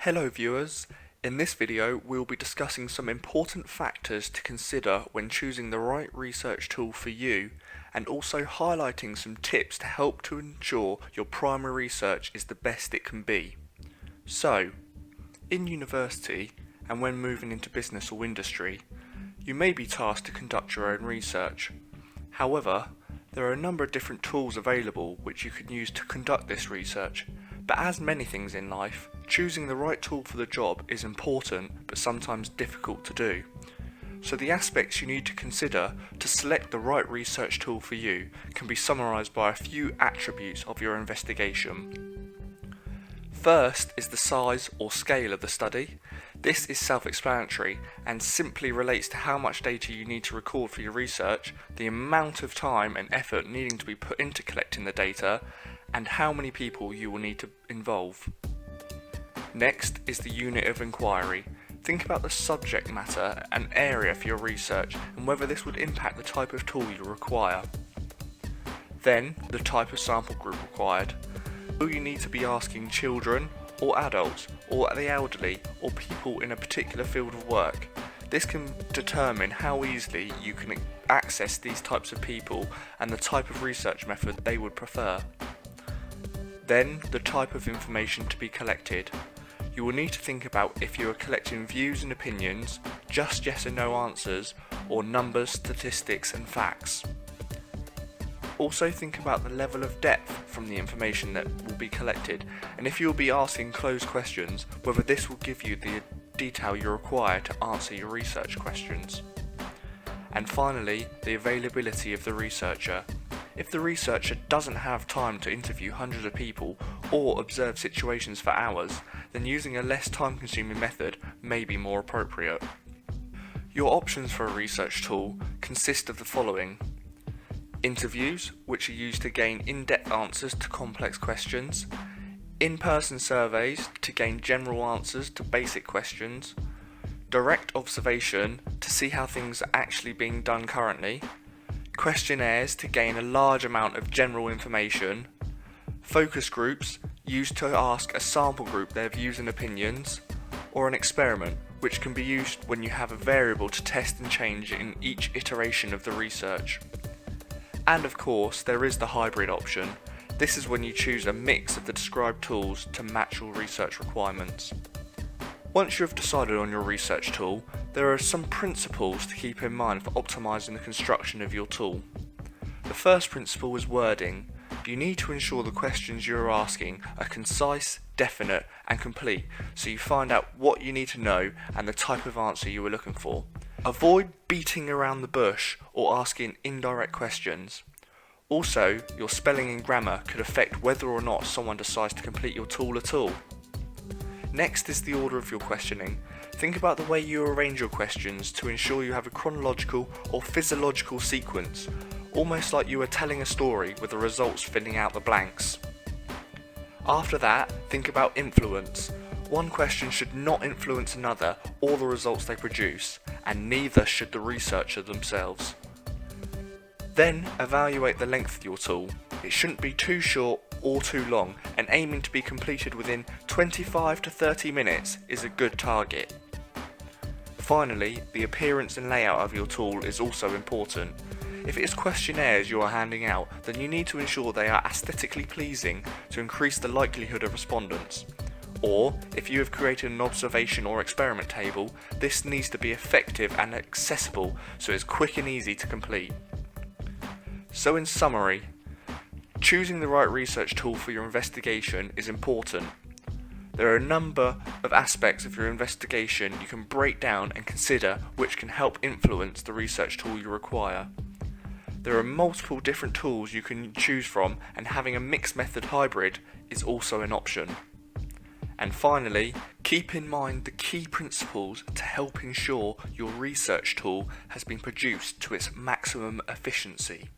Hello viewers, in this video we'll be discussing some important factors to consider when choosing the right research tool for you, and also highlighting some tips to help to ensure your primary research is the best it can be. So, in university and when moving into business or industry, you may be tasked to conduct your own research. However, there are a number of different tools available which you can use to conduct this research, but as many things in life, choosing the right tool for the job is important but sometimes difficult to do. So the aspects you need to consider to select the right research tool for you can be summarised by a few attributes of your investigation. First is the size or scale of the study. This is self-explanatory and simply relates to how much data you need to record for your research, the amount of time and effort needing to be put into collecting the data, and how many people you will need to involve. Next is the unit of inquiry. Think about the subject matter and area for your research and whether this would impact the type of tool you require. Then, the type of sample group required. Will you need to be asking children, or adults, or the elderly, or people in a particular field of work? This can determine how easily you can access these types of people and the type of research method they would prefer. Then, the type of information to be collected. You will need to think about if you are collecting views and opinions, just yes and no answers, or numbers, statistics and facts. Also think about the level of depth from the information that will be collected, and if you will be asking closed questions, whether this will give you the detail you require to answer your research questions. And finally, the availability of the researcher. If the researcher doesn't have time to interview hundreds of people or observe situations for hours, then using a less time-consuming method may be more appropriate. Your options for a research tool consist of the following: interviews, which are used to gain in-depth answers to complex questions, in-person surveys to gain general answers to basic questions, direct observation to see how things are actually being done currently, questionnaires to gain a large amount of general information, focus groups used to ask a sample group their views and opinions, or an experiment, which can be used when you have a variable to test and change in each iteration of the research. And of course, there is the hybrid option. This is when you choose a mix of the described tools to match your research requirements. Once you have decided on your research tool, there are some principles to keep in mind for optimizing the construction of your tool. The first principle is wording. You need to ensure the questions you are asking are concise, definite, and complete, so you find out what you need to know and the type of answer you are looking for. Avoid beating around the bush or asking indirect questions. Also, your spelling and grammar could affect whether or not someone decides to complete your tool at all. Next is the order of your questioning. Think about the way you arrange your questions to ensure you have a chronological or physiological sequence, almost like you are telling a story with the results filling out the blanks. After that, think about influence. One question should not influence another or the results they produce, and neither should the researcher themselves. Then evaluate the length of your tool. It shouldn't be too short or too long, and aiming to be completed within 25 to 30 minutes is a good target. Finally, the appearance and layout of your tool is also important. If it is questionnaires you are handing out, then you need to ensure they are aesthetically pleasing to increase the likelihood of respondents. Or, if you have created an observation or experiment table, this needs to be effective and accessible so it's quick and easy to complete. So in summary, choosing the right research tool for your investigation is important. There are a number of aspects of your investigation you can break down and consider which can help influence the research tool you require. There are multiple different tools you can choose from, and having a mixed method hybrid is also an option. And finally, keep in mind the key principles to help ensure your research tool has been produced to its maximum efficiency.